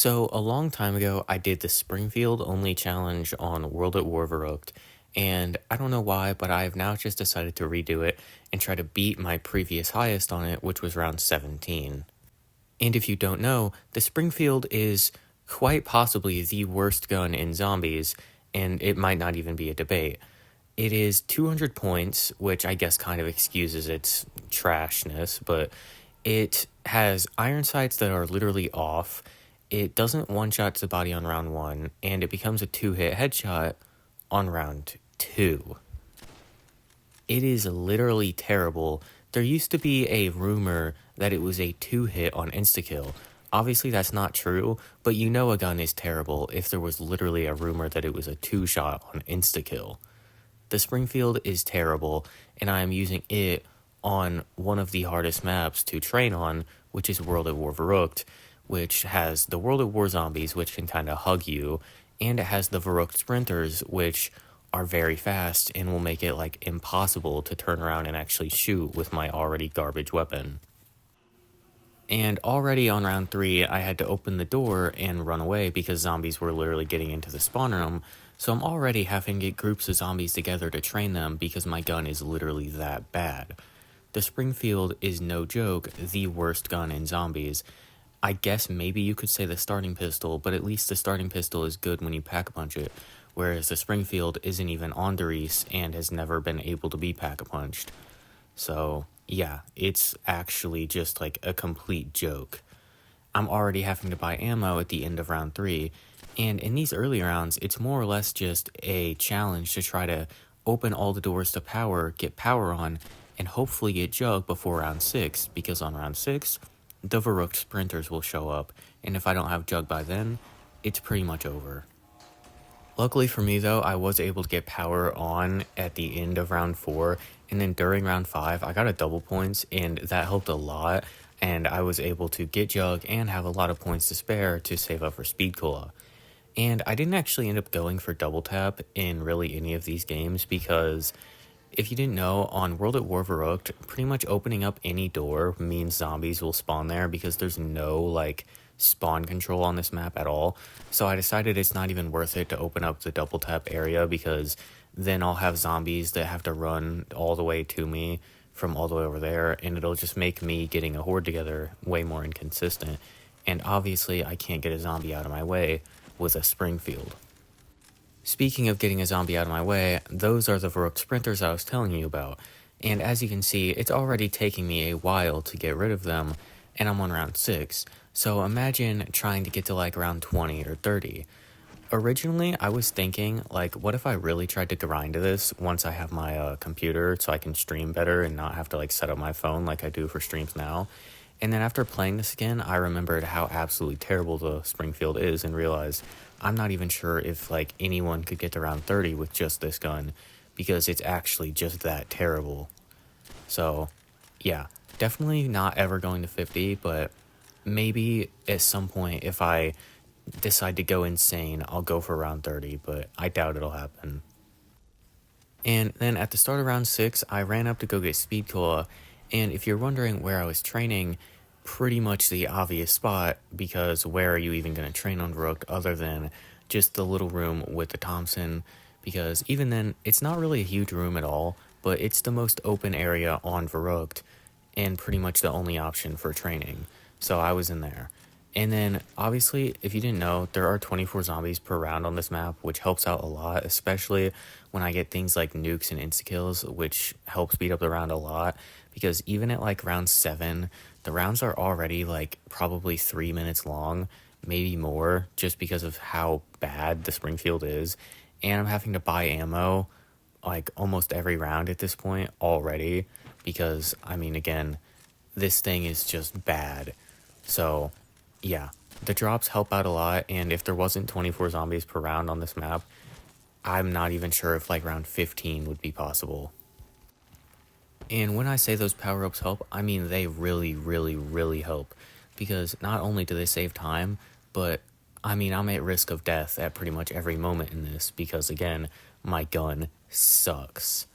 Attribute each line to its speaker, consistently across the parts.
Speaker 1: So, a long time ago, I did the Springfield only challenge on World at War Verruckt, and I don't know why, but I have now just decided to redo it and try to beat my previous highest on it, which was round 17. And if you don't know, the Springfield is quite possibly the worst gun in zombies, and it might not even be a debate. It is 200 points, which I guess kind of excuses its trashness, but it has iron sights that are literally off. It doesn't one-shot to the body on round 1, and it becomes a 2-hit headshot on round 2. It is literally terrible. There used to be a rumor that it was a 2-hit on insta-kill. Obviously that's not true, but you know a gun is terrible if there was literally a rumor that it was a 2-shot on insta-kill. The Springfield is terrible, and I am using it on one of the hardest maps to train on, which is World at War Verruckt, which has the World at War zombies, which can kind of hug you, and it has the Verruckt sprinters, which are very fast and will make it like impossible to turn around and actually shoot with my already garbage weapon. And already on round 3, I had to open the door and run away because zombies were literally getting into the spawn room, so I'm already having to get groups of zombies together to train them because my gun is literally that bad. The Springfield is no joke the worst gun in zombies. I guess maybe you could say the starting pistol, but at least the starting pistol is good when you pack-a-punch it, whereas the Springfield isn't even on Doris and has never been able to be pack-a-punched. So, yeah, it's actually just like a complete joke. I'm already having to buy ammo at the end of round 3, and in these early rounds, it's more or less just a challenge to try to open all the doors to power, get power on, and hopefully get jug before round 6, because on round 6, the Verruckt sprinters will show up, and if I don't have jug by then, it's pretty much over. Luckily for me though, I was able to get power on at the end of round 4, and then during round 5, I got a double points, and that helped a lot, and I was able to get jug and have a lot of points to spare to save up for speed cola. And I didn't actually end up going for double tap in really any of these games because if you didn't know, on World at War Verruckt, pretty much opening up any door means zombies will spawn there because there's no, like, spawn control on this map at all. So I decided it's not even worth it to open up the double tap area because then I'll have zombies that have to run all the way to me from all the way over there, and it'll just make me getting a horde together way more inconsistent. And obviously I can't get a zombie out of my way with a Springfield. Speaking of getting a zombie out of my way, those are the Verruckt sprinters I was telling you about, and as you can see, it's already taking me a while to get rid of them, and I'm on round 6, so imagine trying to get to like round 20 or 30. Originally, I was thinking, like, what if I really tried to grind this once I have my computer so I can stream better and not have to like set up my phone like I do for streams now. And then after playing this again, I remembered how absolutely terrible the Springfield is and realized I'm not even sure if like anyone could get to round 30 with just this gun because it's actually just that terrible. So yeah, definitely not ever going to 50, but maybe at some point if I decide to go insane, I'll go for round 30, but I doubt it'll happen. And then at the start of round 6, I ran up to go get speed cola, and if you're wondering where I was training, pretty much the obvious spot, because where are you even going to train on Verruckt other than just the little room with the Thompson, because even then, it's not really a huge room at all, but it's the most open area on Verruckt, and pretty much the only option for training, so I was in there. And then, obviously, if you didn't know, there are 24 zombies per round on this map, which helps out a lot, especially when I get things like nukes and insta-kills, which help speed up the round a lot, because even at like round 7, the rounds are already like probably 3 minutes long, maybe more, just because of how bad the Springfield is, and I'm having to buy ammo like almost every round at this point already, because, I mean, again, this thing is just bad, so yeah, the drops help out a lot, and if there wasn't 24 zombies per round on this map, I'm not even sure if like round 15 would be possible. And when I say those power-ups help, I mean they really, really, really help, because not only do they save time, but I mean I'm at risk of death at pretty much every moment in this, because again, my gun sucks.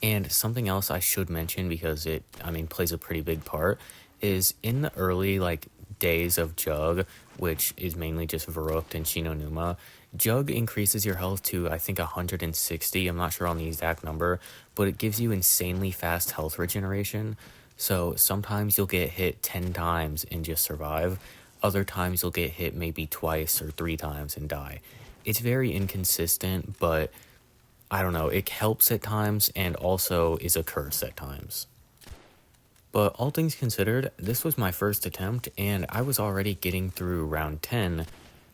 Speaker 1: And something else I should mention, because it, I mean, plays a pretty big part, is in the early, like, days of Jug, which is mainly just Verruckt and Shinonuma. Jug increases your health to, I think, 160. I'm not sure on the exact number, but it gives you insanely fast health regeneration. So sometimes you'll get hit 10 times and just survive. Other times you'll get hit maybe twice or 3 times and die. It's very inconsistent, but I don't know, it helps at times and also is a curse at times. But all things considered, this was my first attempt and I was already getting through round 10,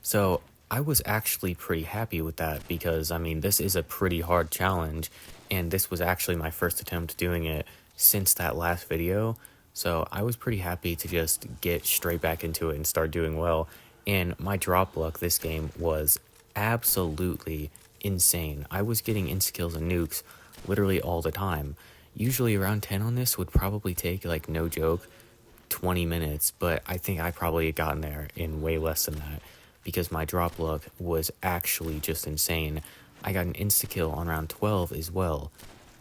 Speaker 1: so I was actually pretty happy with that because I mean, this is a pretty hard challenge and this was actually my first attempt doing it since that last video, so I was pretty happy to just get straight back into it and start doing well. And my drop luck this game was absolutely insane. I was getting insta-kills and nukes literally all the time. Usually around 10 on this would probably take, like, no joke, 20 minutes, but I think I probably had gotten there in way less than that because my drop luck was actually just insane. I got an insta-kill on round 12 as well.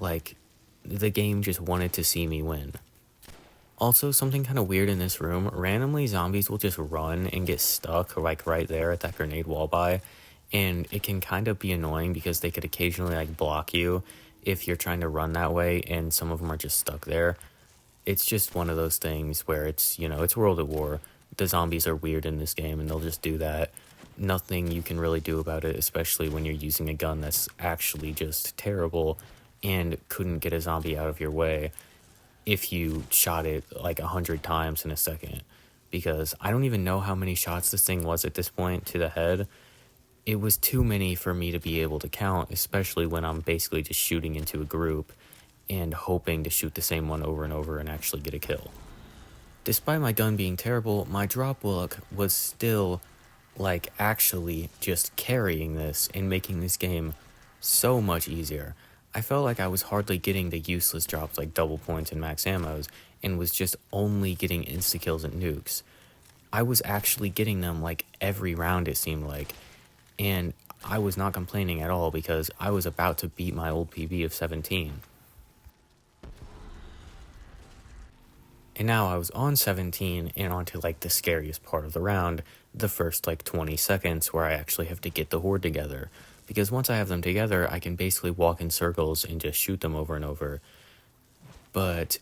Speaker 1: Like, the game just wanted to see me win. Also, something kind of weird in this room, randomly zombies will just run and get stuck like right there at that grenade wall by, and it can kind of be annoying because they could occasionally like block you if you're trying to run that way and some of them are just stuck there. It's just one of those things where it's, you know, it's World at War. The zombies are weird in this game and they'll just do that. Nothing you can really do about it, especially when you're using a gun that's actually just terrible and couldn't get a zombie out of your way if you shot it like 100 times in a second. Because I don't even know how many shots this thing was at this point to the head. It was too many for me to be able to count, especially when I'm basically just shooting into a group and hoping to shoot the same one over and over and actually get a kill. Despite my gun being terrible, my drop luck was still, like, actually just carrying this and making this game so much easier. I felt like I was hardly getting the useless drops like double points and max ammos, and was just only getting insta-kills and nukes. I was actually getting them like every round it seemed like, and I was not complaining at all because I was about to beat my old PB of 17. And now I was on 17 and onto like the scariest part of the round, the first like 20 seconds where I actually have to get the horde together. Because once I have them together, I can basically walk in circles and just shoot them over and over. But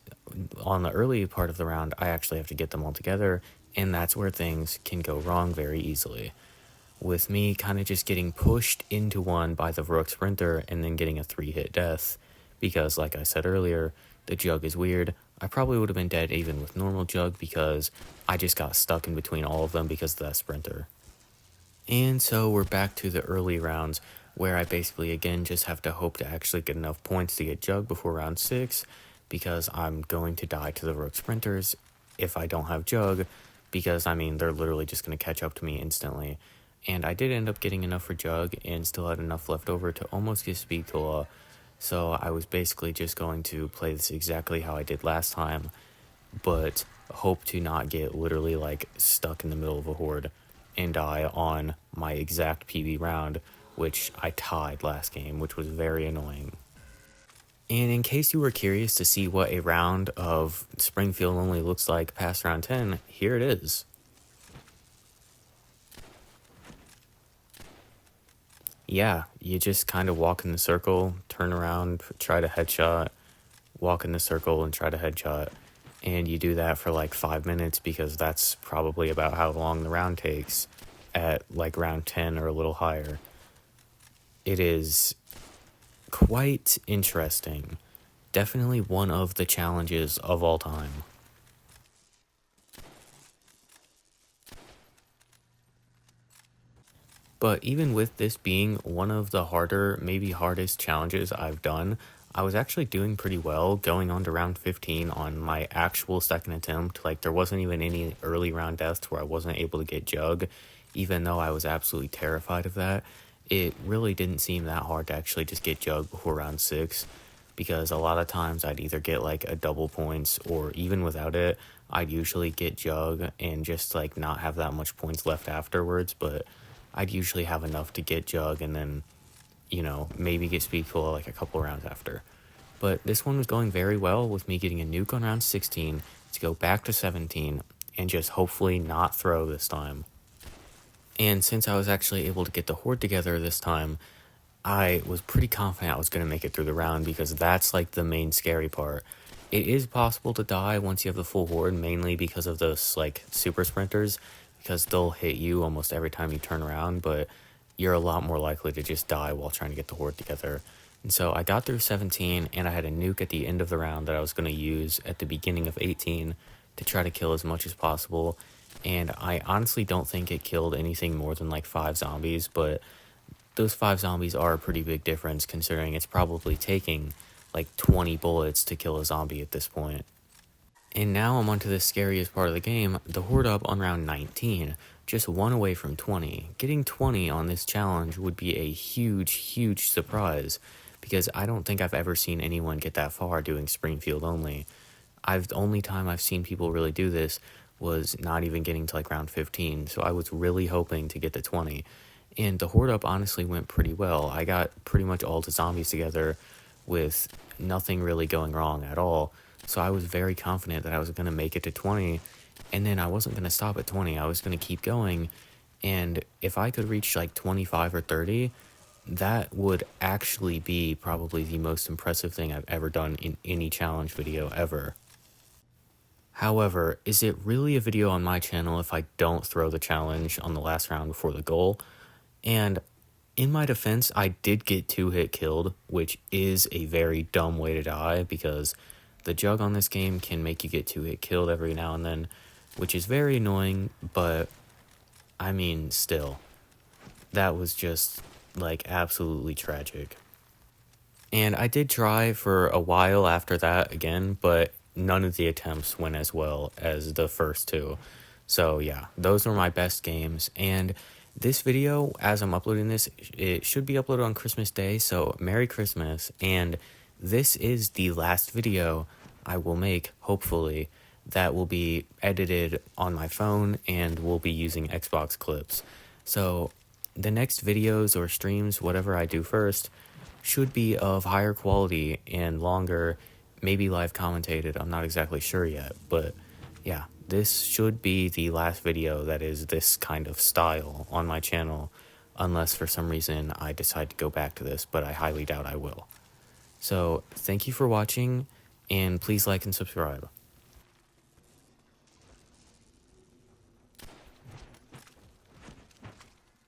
Speaker 1: on the early part of the round, I actually have to get them all together, and that's where things can go wrong very easily. With me kind of just getting pushed into one by the Verruckt Sprinter and then getting a 3-hit death. Because, like I said earlier, the Jug is weird. I probably would have been dead even with normal Jug because I just got stuck in between all of them because of that Sprinter. And so we're back to the early rounds where I basically again just have to hope to actually get enough points to get Jug before round 6 because I'm going to die to the Verruckt Sprinters if I don't have Jug because, I mean, they're literally just going to catch up to me instantly. And I did end up getting enough for Jug and still had enough left over to almost get Speed Cola, so I was basically just going to play this exactly how I did last time, but hope to not get literally like stuck in the middle of a horde and die on my exact PB round, which I tied last game, which was very annoying. And in case you were curious to see what a round of Springfield only looks like past round 10, here it is. Yeah, you just kind of walk in the circle, turn around, try to headshot, walk in the circle and try to headshot. And you do that for like 5 minutes because that's probably about how long the round takes at like round 10 or a little higher. It is quite interesting. Definitely one of the challenges of all time. But even with this being one of the harder, maybe hardest challenges I've done, I was actually doing pretty well going on to round 15 on my actual second attempt. Like, there wasn't even any early round deaths where I wasn't able to get Jug, even though I was absolutely terrified of that. It really didn't seem that hard to actually just get Jug before round 6, because a lot of times I'd either get like a double points, or even without it, I'd usually get Jug and just like not have that much points left afterwards, but I'd usually have enough to get Jug and then, you know, maybe get Speed Cola like a couple rounds after. But this one was going very well with me getting a nuke on round 16 to go back to 17 and just hopefully not throw this time. And since I was actually able to get the horde together this time, I was pretty confident I was going to make it through the round because that's like the main scary part. It is possible to die once you have the full horde, mainly because of those like super sprinters, because they'll hit you almost every time you turn around, but you're a lot more likely to just die while trying to get the horde together. And so I got through 17, and I had a nuke at the end of the round that I was going to use at the beginning of 18 to try to kill as much as possible. And I honestly don't think it killed anything more than like 5 zombies, but those 5 zombies are a pretty big difference considering it's probably taking like 20 bullets to kill a zombie at this point. And now I'm onto the scariest part of the game, the horde up on round 19, just one away from 20. Getting 20 on this challenge would be a huge, huge surprise, because I don't think I've ever seen anyone get that far doing Springfield only. The only time I've seen people really do this was not even getting to like round 15, so I was really hoping to get to 20. And the horde up honestly went pretty well. I got pretty much all the zombies together with nothing really going wrong at all. So I was very confident that I was going to make it to 20, and then I wasn't going to stop at 20. I was going to keep going, and if I could reach like 25 or 30, that would actually be probably the most impressive thing I've ever done in any challenge video ever. However, is it really a video on my channel if I don't throw the challenge on the last round before the goal? And in my defense, I did get 2-hit killed, which is a very dumb way to die because the jug on this game can make you get 2-hit killed every now and then, which is very annoying, but I mean, still, that was just like absolutely tragic. And I did try for a while after that again, but none of the attempts went as well as the first two. So yeah, those were my best games. And this video, as I'm uploading this, it should be uploaded on Christmas Day, so Merry Christmas. And this is the last video I will make, hopefully, that will be edited on my phone and will be using Xbox clips. So the next videos or streams, whatever I do first, should be of higher quality and longer, maybe live commentated. I'm not exactly sure yet, but yeah, this should be the last video that is this kind of style on my channel, unless for some reason I decide to go back to this, but I highly doubt I will. So thank you for watching, and please like and subscribe.